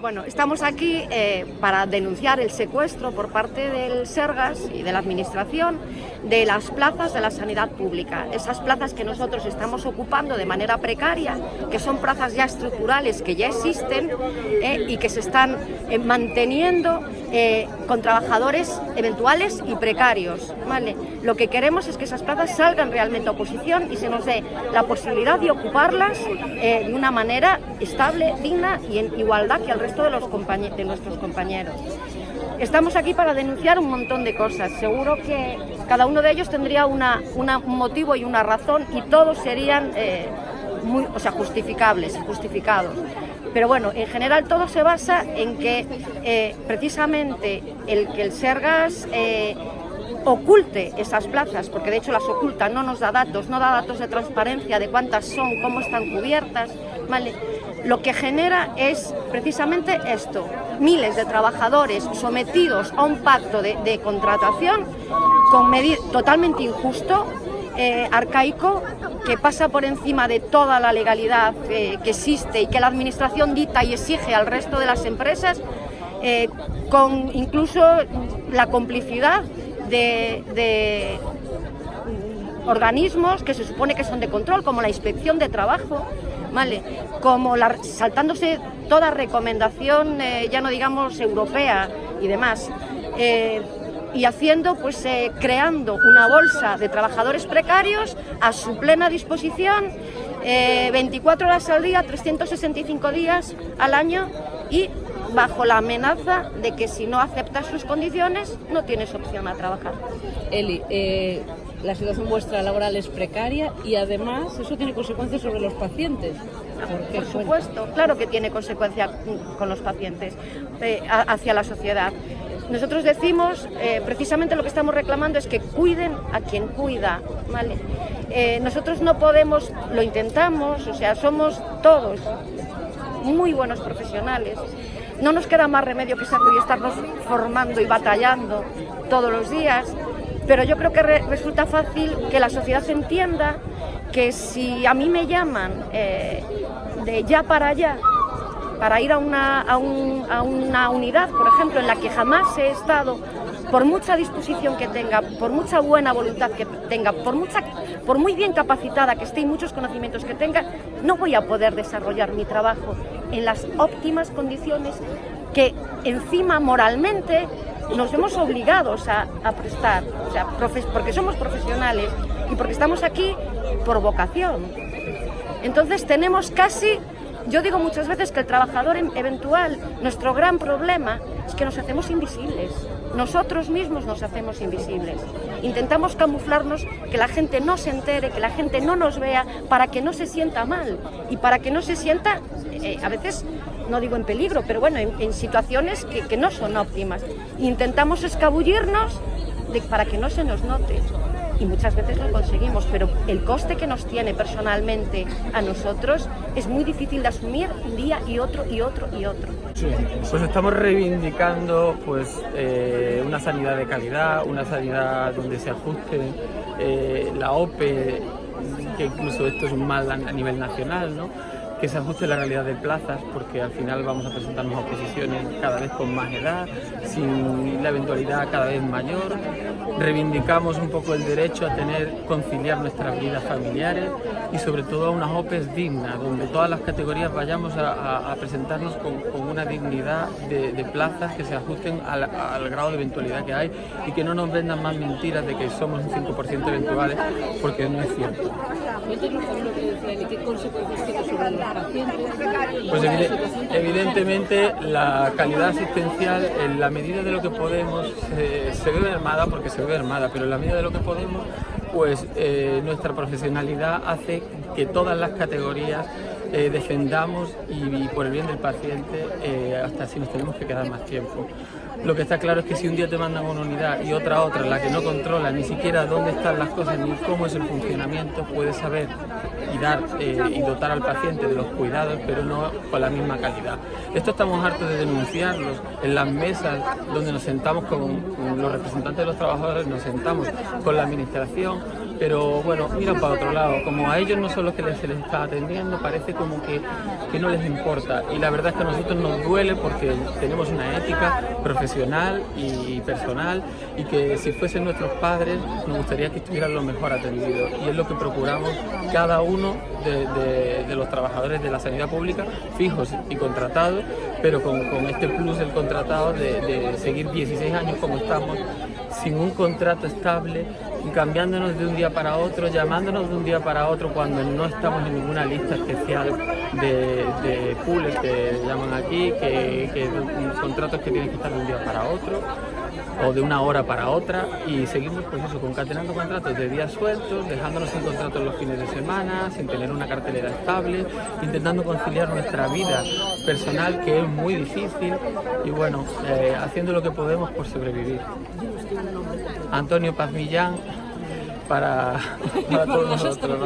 Bueno, estamos aquí para denunciar el secuestro por parte del Sergas y de la Administración de las plazas de la sanidad pública. Esas plazas que nosotros estamos ocupando de manera precaria, que son plazas ya estructurales que ya existen y que se están manteniendo con trabajadores eventuales y precarios, ¿vale? Lo que queremos es que esas plazas salgan realmente a oposición y se nos dé la posibilidad de ocuparlas de una manera estable, digna y en igualdad que al resto de nuestros compañeros. Estamos aquí para denunciar un montón de cosas. Seguro que cada uno de ellos tendría un motivo y una razón y todos serían justificables y justificados. Pero bueno, en general todo se basa en que precisamente que el Sergas oculte esas plazas, porque de hecho las oculta, no nos da datos, no da datos de transparencia de cuántas son, cómo están cubiertas, ¿vale? Lo que genera es precisamente esto, miles de trabajadores sometidos a un pacto de contratación totalmente injusto, arcaico, que pasa por encima de toda la legalidad que existe y que la Administración dicta y exige al resto de las empresas, con incluso la complicidad de organismos que se supone que son de control, como la Inspección de Trabajo, ¿vale? Como saltándose toda recomendación, ya no digamos europea y demás, y haciendo, creando una bolsa de trabajadores precarios a su plena disposición, 24 horas al día, 365 días al año y bajo la amenaza de que si no aceptas sus condiciones no tienes opción a trabajar. Eli, la situación vuestra laboral es precaria y además eso tiene consecuencias sobre los pacientes. Por supuesto, claro que tiene consecuencias con los pacientes, hacia la sociedad. Nosotros decimos, precisamente lo que estamos reclamando es que cuiden a quien cuida, ¿vale? Nosotros no podemos, lo intentamos, somos todos muy buenos profesionales. No nos queda más remedio que estarnos formando y batallando todos los días, pero yo creo que resulta fácil que la sociedad entienda que si a mí me llaman de ya para allá, para ir a una unidad, por ejemplo, en la que jamás he estado, por mucha disposición que tenga, por mucha buena voluntad que tenga, por muy bien capacitada que esté y muchos conocimientos que tenga, no voy a poder desarrollar mi trabajo en las óptimas condiciones que encima moralmente nos vemos obligados a prestar, porque somos profesionales y porque estamos aquí por vocación. Entonces tenemos casi... Yo digo muchas veces que el trabajador eventual, nuestro gran problema es que nos hacemos invisibles. Nosotros mismos nos hacemos invisibles. Intentamos camuflarnos, que la gente no se entere, que la gente no nos vea, para que no se sienta mal y para que no se sienta, a veces, no digo en peligro, pero bueno, en situaciones que no son óptimas. Intentamos escabullirnos para que no se nos note. Y muchas veces lo conseguimos, pero el coste que nos tiene personalmente a nosotros es muy difícil de asumir un día y otro y otro y otro. Pues estamos reivindicando una sanidad de calidad, una sanidad donde se ajuste la OPE, que incluso esto es un mal a nivel nacional, ¿no? Que se ajuste la realidad de plazas, porque al final vamos a presentarnos a oposiciones cada vez con más edad, sin la eventualidad cada vez mayor. Reivindicamos un poco el derecho a conciliar nuestras vidas familiares y sobre todo a unas OPEs dignas, donde todas las categorías vayamos a presentarnos con una dignidad de plazas que se ajusten al grado de eventualidad que hay y que no nos vendan más mentiras de que somos un 5% eventuales, porque no es cierto. ¿Qué consecuencias tiene sobre los pacientes? Pues evidentemente la calidad asistencial, en la medida de lo que podemos, se ve mermada, porque se ve mermada, pero en la medida de lo que podemos, pues nuestra profesionalidad hace que todas las categorías defendamos y por el bien del paciente, hasta si nos tenemos que quedar más tiempo. Lo que está claro es que si un día te mandan a una unidad y otra a otra, la que no controla ni siquiera dónde están las cosas ni cómo es el funcionamiento, puede saber y dar y dotar al paciente de los cuidados, pero no con la misma calidad. Esto estamos hartos de denunciarlos en las mesas donde nos sentamos con los representantes de los trabajadores, nos sentamos con la administración pero bueno, miran para otro lado. Como a ellos no son los que se les está atendiendo, parece como que no les importa. Y la verdad es que a nosotros nos duele porque tenemos una ética profesional y personal, y que si fuesen nuestros padres nos gustaría que estuvieran lo mejor atendidos. Y es lo que procuramos cada uno de los trabajadores de la sanidad pública, fijos y contratados, pero con este plus del contratado de seguir 16 años como estamos, sin un contrato estable, cambiándonos de un día para otro, llamándonos de un día para otro cuando no estamos en ninguna lista especial de pools que llaman aquí, que contratos que tienen que estar de un día para otro o de una hora para otra, y seguimos pues eso, concatenando contratos de días sueltos, dejándonos sin contratos los fines de semana, sin tener una cartelera estable, intentando conciliar nuestra vida personal, que es muy difícil, y bueno, haciendo lo que podemos por sobrevivir. Antonio Paz Millán para todos nosotros.